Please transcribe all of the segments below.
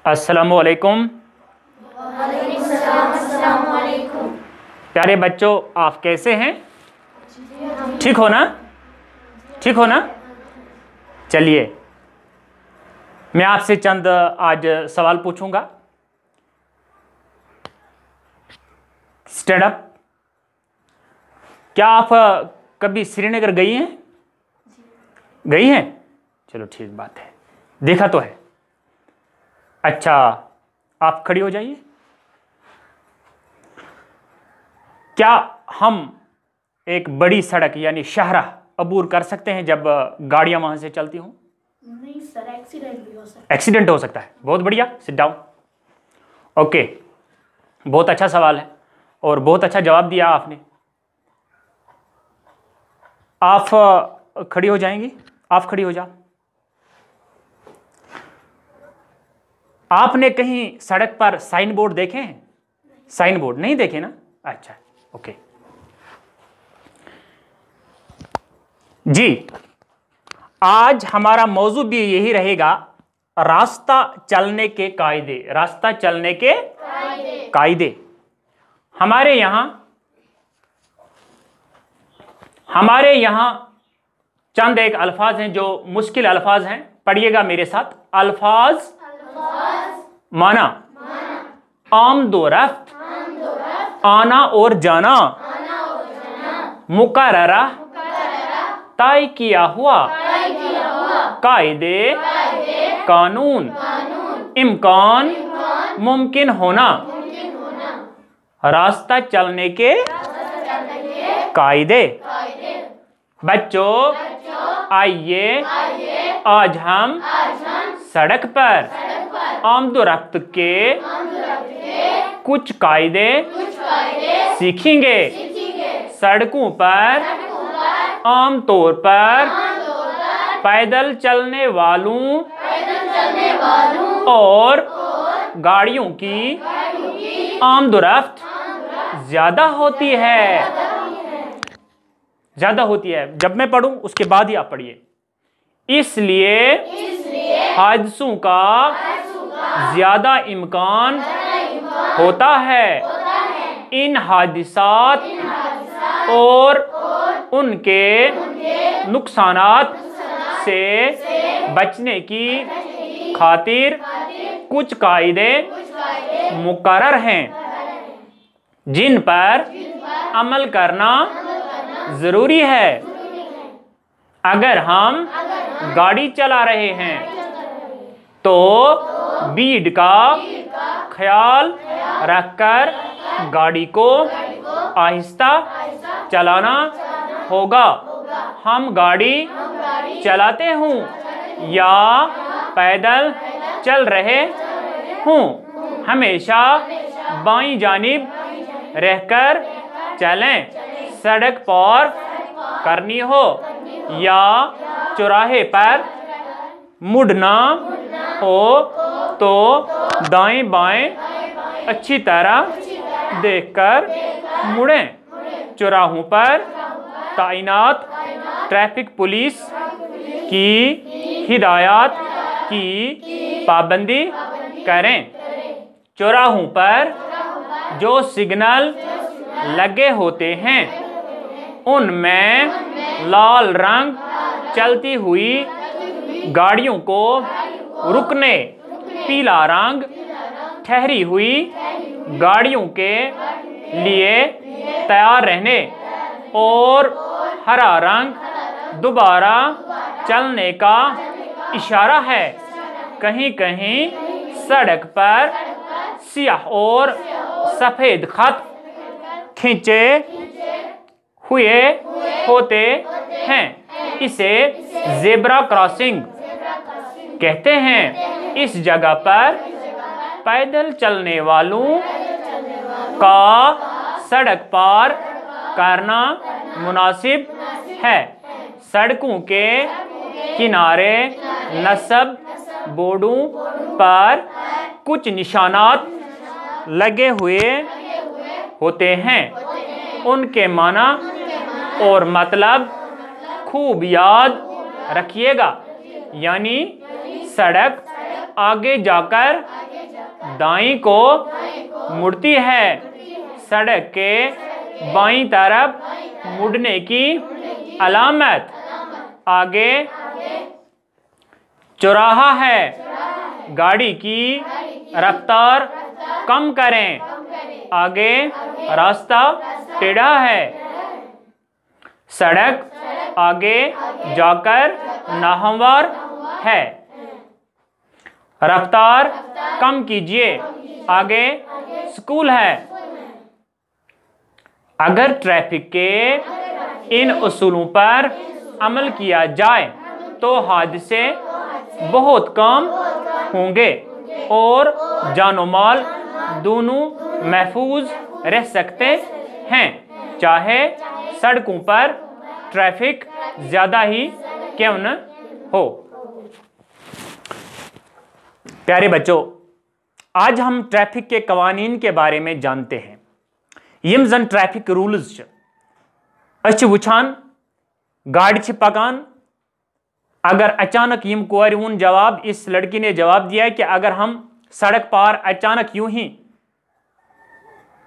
अस्सलामुअलैकुम। प्यारे बच्चों, आप कैसे हैं? ठीक हो ना? ठीक हो ना? चलिए, मैं आपसे चंद आज सवाल पूछूंगा। Stand up. क्या आप कभी श्रीनगर गई हैं? गई हैं? चलो ठीक बात है, देखा तो है। अच्छा, आप खड़ी हो जाइए। क्या हम एक बड़ी सड़क यानी शाहराह अबूर कर सकते हैं जब गाड़ियां वहां से चलती हों? नहीं सर, एक्सीडेंट भी हो सकता है। एक्सीडेंट हो सकता है। बहुत बढ़िया, सिट डाउन। ओके, बहुत अच्छा सवाल है और बहुत अच्छा जवाब दिया आपने। आप खड़ी हो जाएंगी? आप खड़ी हो जाओ। आपने कहीं सड़क पर साइन बोर्ड देखे हैं? साइन बोर्ड नहीं देखे ना? अच्छा, ओके जी। आज हमारा मौजू भी यही रहेगा, रास्ता चलने के कायदे। रास्ता चलने के कायदे। हमारे यहां चंद एक अल्फाज हैं जो मुश्किल अल्फाज हैं। पढ़िएगा मेरे साथ। अल्फाज माना, आमदोरफ्त, आना और जाना, मुकर्ररा, तय किया हुआ, कायदे, कानून, इम्कान, मुमकिन होना। रास्ता चलने के कायदे। बच्चों, आइए आज हम सड़क पर आमदोरफ्त के कुछ कायदे सीखेंगे। सड़कों पर आमतौर पर पैदल चलने वालों और गाड़ियों की आमदोरफ्त ज्यादा होती है। ज्यादा होती है। जब मैं पढ़ूं उसके बाद ही आप पढ़िए। इसलिए हादसों का ज्यादा इम्कान होता है। इन हादिसात और उनके नुकसानात से बचने की खातिर कुछ कायदे मुकर्रर हैं जिन पर अमल करना जरूरी है। अगर हम गाड़ी चला रहे हैं तो स्पीड का ख्याल रखकर गाड़ी को आहिस्ता चलाना होगा। हम गाड़ी चलाते हों या पैदल चल रहे हों, हमेशा बाईं जानिब रहकर चलें। सड़क पार करनी हो या चौराहे पर मुड़ना हो तो दाएं बाएं अच्छी तरह देखकर मुड़ें। चौराहों पर तैनात ट्रैफिक पुलिस की हिदायत की पाबंदी करें। चौराहों पर जो सिग्नल लगे होते हैं उनमें लाल रंग चलती हुई गाड़ियों को रुकने, पीला रंग ठहरी हुई गाड़ियों के लिए तैयार रहने और हरा रंग दोबारा चलने का इशारा है। कहीं कहीं सड़क पर स्याह और सफेद खत खींचे हुए होते हैं। इसे ज़ेब्रा क्रॉसिंग कहते हैं। इस जगह पर पैदल चलने वालों का सड़क पार करना मुनासिब है। सड़कों के किनारे नस्ब बोर्डों पर कुछ निशानात लगे हुए होते हैं। उनके माना और मतलब खूब याद रखिएगा। यानी सड़क आगे जाकर दाईं को मुड़ती है, सड़क के बाईं तरफ मुड़ने की अलामत। आगे चौराहा है, गाड़ी की रफ्तार कम करें। आगे रास्ता टेढ़ा है, सड़क आगे जाकर नाहमवार है, रफ्तार कम कीजिए। आगे स्कूल है। अगर ट्रैफिक के इन उसूलों पर अमल किया जाए तो हादसे बहुत कम होंगे और जानो माल दोनों महफूज रह सकते हैं, चाहे सड़कों पर ट्रैफिक ज्यादा ही क्यों न हो। प्यारे बच्चों, आज हम ट्रैफिक के कवानीन के बारे में जानते हैं। यम जन ट्रैफिक रूल्स अच्छ वुछान गाड़ी पकान। अगर अचानक यम कोर वुन जवाब, इस लड़की ने जवाब दिया है कि अगर हम सड़क पार अचानक यूं ही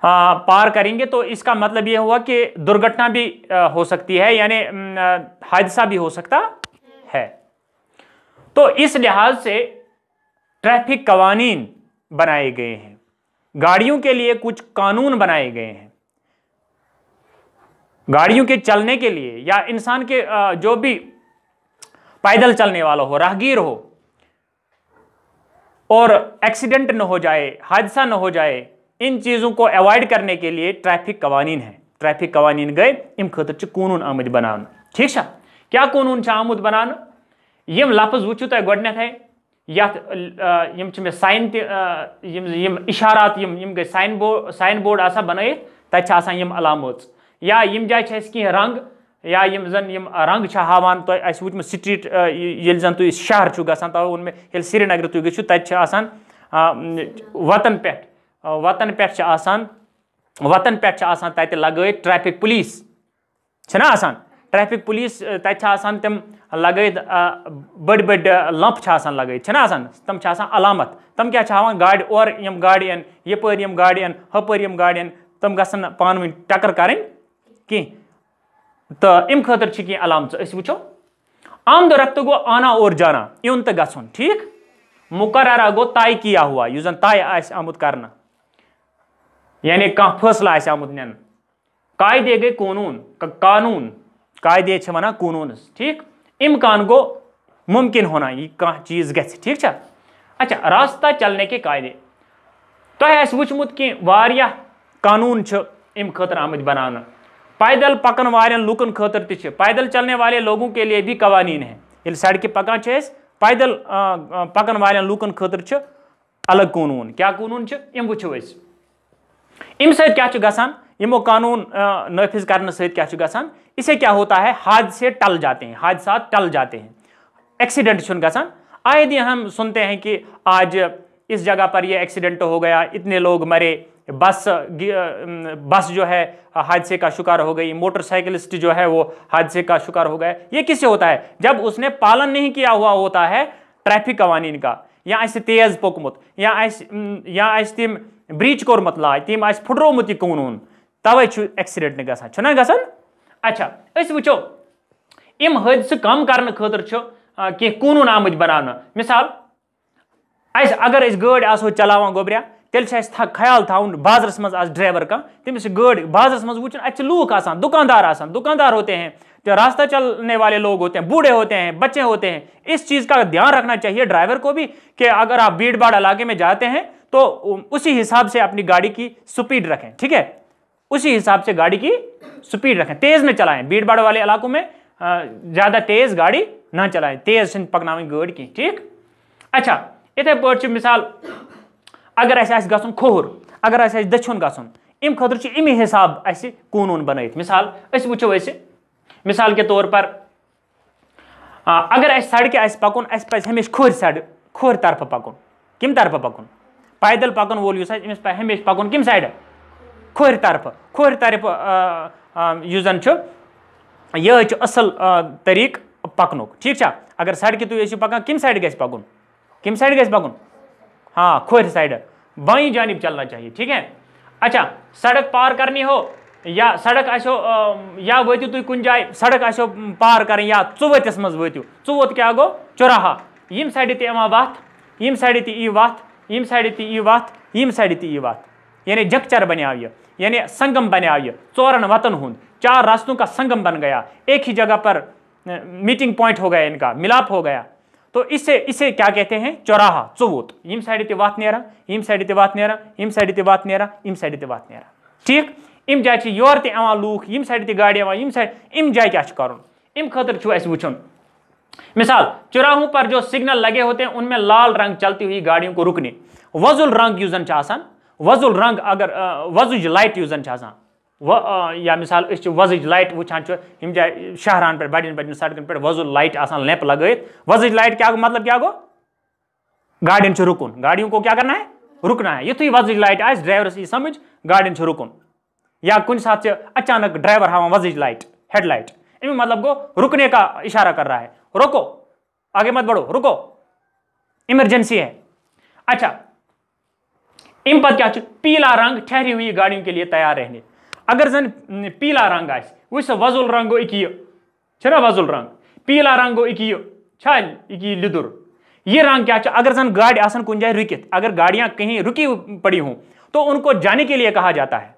पार करेंगे तो इसका मतलब यह हुआ कि दुर्घटना भी हो सकती है, यानी हादसा भी हो सकता है। तो इस लिहाज से ट्रैफिक कवानीन बनाए गए हैं, गाड़ियों के लिए कुछ कानून बनाए गए हैं। गाड़ियों के चलने के लिए या इंसान के जो भी पैदल चलने वाला हो, राहगीर हो, और एक्सीडेंट न हो जाए, हादसा न हो जाए, इन चीज़ों को अवॉइड करने के लिए ट्रैफिक कवानीन है। ट्रैफिक कवानीन गए इम खतर कानून आमद बनान। ठीक है, क्या कानून आमद बनान? यम लफ्ज वुचु तुम गोडनेथ है यम साइन यम इशारात यम गए साइन बोर्ड आसा बनाइथ, तत आसान यम अलामत, या यम जाय कह रंग, या यम जन यम रंग हावान तो वुचम स्ट्रीट ये जन तुम शहर छु गसान तो उनमें ये श्रीनगर तुम गो तत आसान वतन पे आसान तत लगत ट्रैफिक पुलिस छना आसान, ट्रैफिक पुलिस तत आसान तम लगत बड़ बड़ लंप आसान लगत छना आसान, तम आसान अलामत, तम क्या हावान गाड़ी और यम गाड़ी अन यपर यम गाड़ी अन हपर यम गाड़ी अन तम गसन पान वन टक्कर करें कि तो अम खतर कह अलामत। वो आमद रफ्त गो आना और जाना, इन तो गसन। ठीक, मुकर्ररा गो तय किया हुआ, यु जन तय आमुत करना, यानी कह फैसला आमुत निन। कायदे गए कानून, कायदे वन कानून। ठीक, इम्कान गो मुमकिन होना यह कह चीज ग। ठीक है। अच्छा, रास्ता चलने के कायदे तुम वुचमुत कि वारिया कानून अम खतर आमद बनाना। पैदल पकन वाले लुकन खतर त पैदल चलने वाले लोगों के लिए भी कवानीन है। ये सड़क पकान पैदल पकन वाले लुकन खतर अलग कानून। क्या कानून यम वो अम सत्यान यमो कानून नाफिज करने सत्यान, इसे क्या होता है, हादसे टल जाते हैं, हादसा टल जाते हैं, एक्सीडेंट गसान। आए दिन हम सुनते हैं कि आज इस जगह पर यह एक्सीडेंट हो गया, इतने लोग मरे, बस जो है हादसे का शिकार हो गई, मोटरसाइकिलिस्ट जो है वो हादसे का शिकार हो गए। ये किससे होता है? जब उसने पालन नहीं किया हुआ होता है ट्रैफिक कवानीन का, या तेज पोकमुत, या तम ब्रीच कोरमत लाज, तम फुटरोमुत यह कानून, तवे एक्सीडेंट गसान गसान। अच्छा, वो इम हादसे कम करने खतर कह कानून आमद बनाना। मिसाल अगर गाड़ी आसो चलावान गोबरिया, तेल ख्याल थाउन बाजरस मज ड्राइवर का, तमिस गाड़ी बाजरस मज वुचन अच्छे लूक आसान, दुकानदार होते हैं, जो रास्ता चलने वाले लोग होते हैं, बूढ़े होते हैं, बच्चे होते हैं। इस चीज़ का ध्यान रखना चाहिए ड्राइवर को भी कि अगर आप भीड़ भाड़ इलाके में जाते हैं तो उसी हिसाब से अपनी गाड़ी की स्पीड रखें। ठीक है, उसी हिसाब से गाड़ी की स्पीड रखें, तेज में चलाएं। भीड़ भाड़ वाले इलाकों में ज़्यादा तेज गाड़ी ना चलाएं, तेज पकना गाड़ी की। ठीक, अच्छा, इथे पे मिसाल अगर गसन खोर, अगर दछुन गसन, अम खतर अमी हिसाब कानून बनाइथ। मिसाल वो मिसाल के तौर पर अगर सड़क पकुन, हमेशा खोर तरफ पकुन। कम तरफ पकुन? पैदल पकन वोल हमेशा पकुन कम साइड? खोर तरफ यह यह असल तरीक पकन। ठीक है, अगर सड़क तुम पकान कम साइड गस पकुन? कम साइड गस पकुन? हाँ, खोर साइड। बाईं जानिब चलना चाहिए, ठीक है। अच्छा, सड़क पार करनी हो या सड़क आसो या वोतियो तुम कुन जाए सड़क आसो पार करें या चुवतिस मज वोतियो, चुवत क्या गो चौराहा, यम साइड ते वत, यम साइड ते ई वत, यम साइड ते ई वत, यम साइड ते ई वत, यानी जगचर बनाव ये, यानी संगम बनाव ये, चौरन वतन हुंद, 4 रास्तों का संगम बन गया, एक ही जगह पर मीटिंग पॉइंट हो गया, इनका मिलाप हो गया। तो इसे क्या कहते हैं, चौराहा, चुवत, यम साइड ते वत नेरा, यम साइड ते वत नेरा, यम साइड ते वत नेरा, यम साइड ते वत नेरा, ठीक। इम जाय योर ते लूख, यम साइड ते गाड़ी यम साइड, इम जाय क्या करुन, इम खतर वुचुन। मिसाल चौराहों पर जो सिग्नल लगे होते हैं उनमें लाल रंग चलती हुई गाड़ियों को रुकने, वजुल रंग यूजन वजुल रंग अगर वजुज लाइट यूजन या मिसाल वजुज लाइट वुचान यम जाय शहरान पे बड़न बड़न सड़कन पे वजुल लाइट लैंप लगत, वजुज लाइट क्या मतलब क्या गो गाड़ियों रुकुन, गाड़ियों को क्या करना है, रुकना है। युथुई वजुज लाइट आस ड्राइवरस यह समझ गाड़ियों रुकुन, या कुछ साथ से अचानक ड्राइवर हां वजुज लाइट हेडलाइट, इनमें मतलब गो रुकने का इशारा कर रहा है, रोको आगे मत बढ़ो, रुको इमरजेंसी है। अच्छा, इन पर क्या पीला रंग ठहरी हुई गाड़ियों के लिए तैयार रहने, अगर जन पीला रंग आस वजुल रंग गो इकियो वजुल रंग, पीला रंग गो इकियो लिदुर, ये रंग क्या अगर जन गाड़ी आसन कुन जाए रुकित, अगर गाड़ियां कहीं रुकी पड़ी हों तो उनको जाने के लिए कहा जाता है,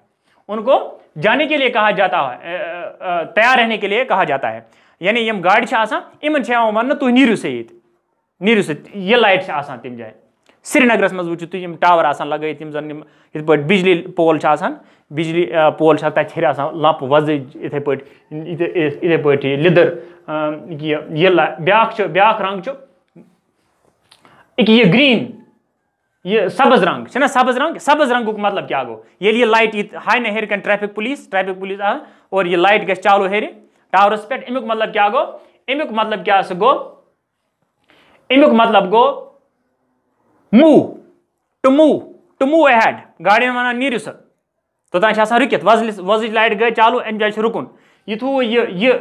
उनको जाने के लिए कहा जाता है, तैयार रहने के लिए कहा जाता है। यानी यम गाड़ी इन वन तुम नीरू से ये लाइट तम जाए। श्रीनगरस मज वो तुम टावर लगत जन इत बिजली पोल बिजली पोल तथ लंप वज इथे पे लिदर ये ब्या रंग ये ग्रीन ये सब्ज रंग सब्ज रंग मतलब क्या गो, ये लाइट हाई ना हेर ट्रैफिक पुलिस और ये लाइट गस चालू हेर टावरस पे, अमुक मतलब क्या गो, अमुक मतलब क्या गो, अमुक मतलब go move to move ahead, गाड़ी वन नीरु सा तोतान रुकित, वजज लाइट गई चालू अम जाए रुकुन, युथु ये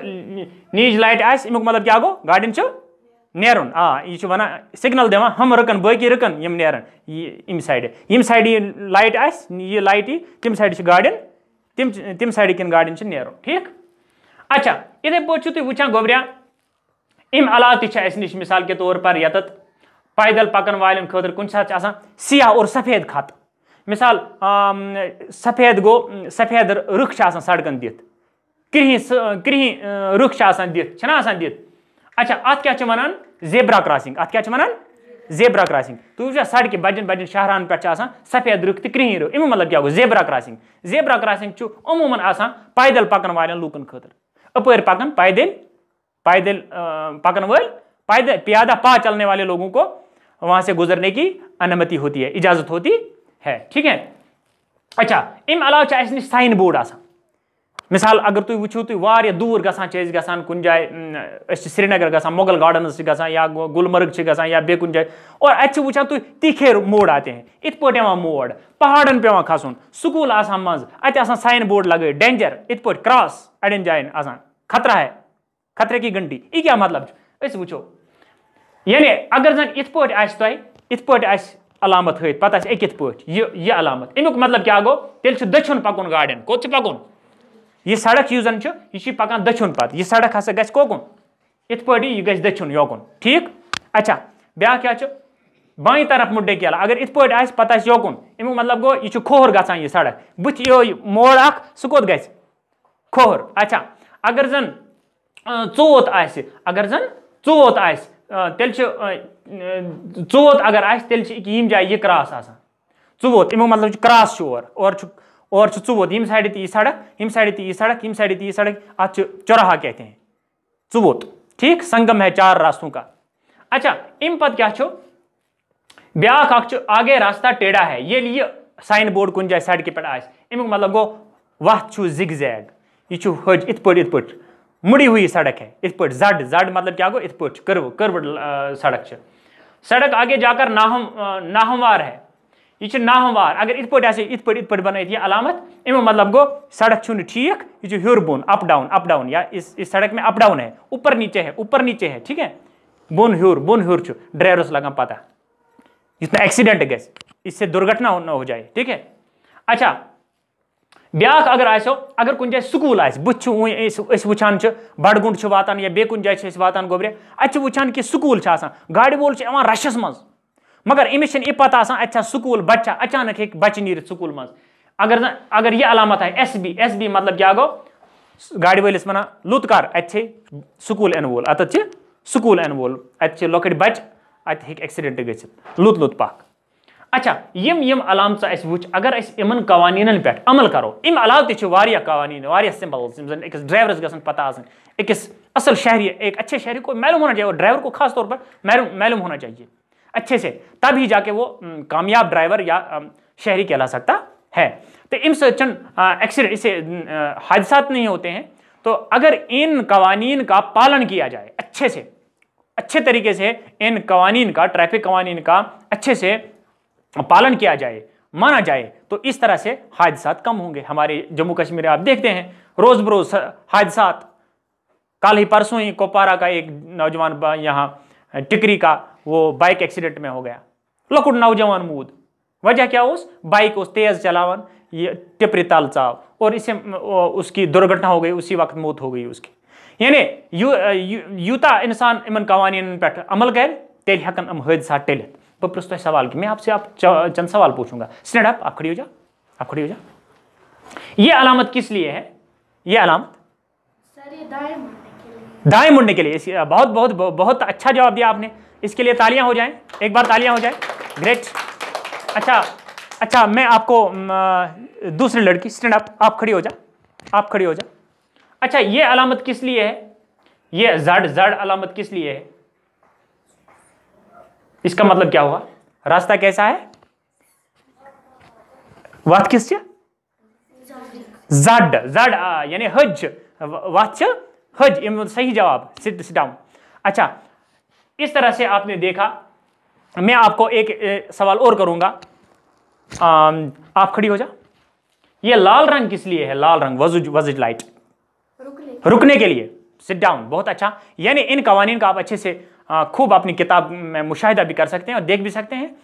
नीज लाइट आस अमुक मतलब क्या गो गाड़ी नेरुन, यह वन सिग्नल दिवान हम रुकन बाकी रुकन यम नेरन यम साइड ये लाइट आस ये लाइट तम साइड गाड़िन तम साइड किन गाड़िन नेरुन, ठीक। अच्छा, इथे पे तुम वुचान गोबरिया अम अलाव निश मिसाल के तौर पर यत पैदल पकन वाले खतर कुछ साथ सियाह और सफेद खत, मिसाल सफेद गो सफेद रुख सड़कन दित, कृह रुख दित। अच्छा, अत क्या वन जेब्रा क्रॉसिंग, अत क्या वन जेब्रा क्रॉसिंग, तुम वो सड़क बजन बजन शहरान पे सफेद रुख तो कृह रुख, अमु मतलब क्या गो जेब्रा क्रॉसिंग। जेब्रा क्रॉसिंग अमूमन पैदल पकन वाले लूकन खतर, अपर पकन पैदल पकन वाल पैदल प्यादा पा चलने वाले लोगों को वहां से गुजरने की अनुमति होती है, इजाजत होती है, ठीक है। अच्छा, अम अलावा साइन बोर्ड मिसाल अगर तुम वो तुम वारिया दूर गसान कुन जाए श्रीनगर गसान मुगल गार्डन्स गसान या गुलमर्ग गसान या बे कुन जाए, और अत वुचान तुम तीखे मोड़ आते हैं, इत पे मोड़ पहाड़न पे खसन, स्कूल मज अत साइन बोर्ड लगे डेंजर, इत पे क्रॉस अड़न जायन खतरा है, खतरे की घंटी, यह क्या मतलब वो, यानी अगर जन इत पे अलामत हथ पता अकित पे ये अलामत, अमुक मतलब क्या गो तेल दछुन पकुन गाड़ियन, कोत पकुन, ये सड़क यूजन यह पकान दछुन पत, यह सड़क हसा गस कोकुन इत पे यह गस दछुन योकुन, ठीक। अच्छा, ब्या क्या बाई तरफ मुड्डे के अगर इत पे पता योकुन, अमुक मतलब गो यह खोहर गसान यह सड़क बुथ यो मोड़ सह कोत गस खोहर। अच्छा, अगर जन चोत अगर जन चोत तेल चोत अगर तेल यम जाए यह क्रॉस चोत, अमुक मतलब क्रॉस और चुवत, यम साइड ती सड़क यम साइड ती सड़क यम साइड ती सड़क, अत चौराहा कहते हैं चुवत, ठीक। संगम है 4 रास्तों का। अच्छा, इन पद क्या ब्या आगे रास्ता टेढ़ा है, ये साइन बोर्ड कुन जाए सड़क पे अमुक मतलब गो वत जिग जैग, यह हज इत पे मुड़ी हुई सड़क है, इत पे जड मतलब क्या गो इत पे कर्व सड़क आगे जाकर नाहमवार है, यह नाहमवार, अगर इत पे बन अलामत अमुक मतलब गो सड़क छुन ठीक, यह हर बोन अप डाउन या इस सड़क में अप डाउन है, ऊपर नीचे है, ठीक है, बोन हर ड्राइवरस लगान पता, युथ एक्सीडेंट गस इससे दुर्घटना न हो जाए, ठीक है। अच्छा ब्याक अगर आसो, अगर कुछ जाए स्कूल आस बुच वुचान बड़गुंड वातान या बे कुछ जाए वातान गोब्रे अत वुचान कि स्कूल गाड़ी वोल रशस मज, मगर अमिस यह पता अत स्कूल बच्चा अचानक हे बच्चे नीर स्कूल मज, अगर यह अलामत आए एस बी मतलब क्या गो गाड़ी वलिस वन लुत कर अत स्कूल इन वोल अत स्कूल इन वोल अत लॉकट बच अत हे एक्सीडेंट गसित लुत पाक। अच्छा यम अलामत वो अगर इन कवानीन पे अमल करो, अम अलाव तवारिया कवानीन वारिया सिंबल्स अकिस ड्राइवरस गसन पता अकिस असल शहरी एक अच्छे शहरी को मालूम होना चाहिए, और ड्राइवर को खास तौर पर मालूम होना चाहिए अच्छे से, तभी जाके वो कामयाब ड्राइवर या शहरी कहला सकता है। तो इन एक्सीडेंट इससे हादसा नहीं होते हैं। तो अगर इन कवानीन का पालन किया जाए अच्छे से, अच्छे तरीके से इन कवानीन का, ट्रैफिक कवानीन का अच्छे से पालन किया जाए, माना जाए, तो इस तरह से हादसा कम होंगे। हमारे जम्मू कश्मीर में आप देखते हैं रोज बरोज हादसा, कल ही परसों ही कोपारा का एक नौजवान यहाँ टिकरी का वो बाइक एक्सीडेंट में हो गया, लकुट नौजवान मूद, वजह क्या उस बाइक उस तेज चलावन ये टिपरी तल चाव और इससे उसकी दुर्घटना हो गई, उसी वक्त मौत हो गई उसकी। यानी यूता इंसान इन कवानीन पे अमल कर तेल हेकन हम हादसा टलित। बह पृछ तुम सवाल कि मैं आपसे चंद सवाल पूछूंगा। स्टैंड अप, आप खड़ी हो जा, आप खड़ी हो जा। ये अलामत किस लिए है? ये अलामत सर ये दाएं मुड़ने के लिए। दाएं मुड़ने के लिए। बहुत बहुत बहुत अच्छा जवाब दिया आपने, इसके लिए तालियां हो जाएं, एक बार तालियां हो जाएं। ग्रेट। अच्छा मैं आपको दूसरी लड़की, स्टैंड अप, आप खड़ी हो जा, आप खड़ी हो जा। अच्छा ये अलामत किस लिए है? ये जड़ अलामत किस लिए है? इसका मतलब क्या हुआ? रास्ता कैसा है? वात किस जड़ यानी हज, वात हज, सही जवाब, सिट डाउन। अच्छा इस तरह से आपने देखा। मैं आपको एक सवाल और करूंगा, आप खड़ी हो जा। ये लाल रंग किस लिए है? लाल रंग वजुज लाइट रुकने के लिए, सिट डाउन, बहुत अच्छा। यानी इन कवानीन का आप अच्छे से खूब अपनी किताब में मुशाहिदा भी कर सकते हैं और देख भी सकते हैं।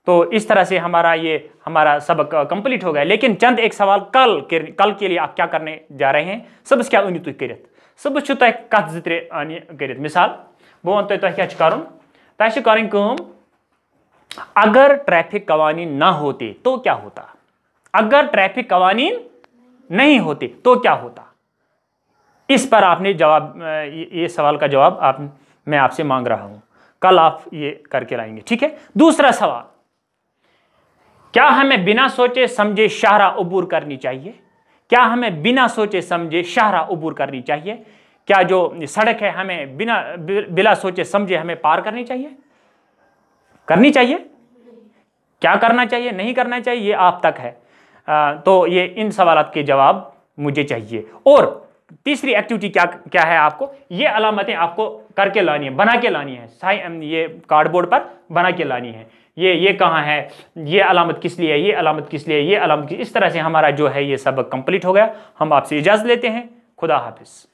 तो इस तरह से हमारा सबक कंप्लीट हो गया। लेकिन चंद एक सवाल कल के लिए आप क्या करने जा रहे हैं? सबस क्या अनित करित, सबस तुह कत जित्रे करित। मिसाल बह वन तुह क्या करुन, तुह करें काम, अगर ट्रैफिक कवानीन ना होते तो क्या होता? अगर ट्रैफिक कवानीन नहीं होते तो क्या होता? इस पर आपने जवाब, ये सवाल का जवाब मैं आपसे मांग रहा हूं, कल आप ये करके लाएंगे, ठीक है। दूसरा सवाल, क्या हमें बिना सोचे समझे शाहरा अबूर करनी चाहिए? क्या हमें बिना सोचे समझे शाहरा अबूर करनी चाहिए? क्या जो सड़क है हमें बिना सोचे समझे हमें पार करनी चाहिए? करनी चाहिए? क्या करना चाहिए, नहीं करना चाहिए, ये आप तक है। तो ये इन सवालात के जवाब मुझे चाहिए। और तीसरी एक्टिविटी क्या है? आपको ये अलामतें आपको करके लानी है, बना के लानी है, ये कार्डबोर्ड पर बना के लानी है। ये कहाँ है, ये अलामत किस लिए है, ये अलामत किस लिए है, ये अलामत किस। इस तरह से हमारा जो है ये सबक कंप्लीट हो गया। हम आपसे इजाज़त लेते हैं। खुदा हाफिज़।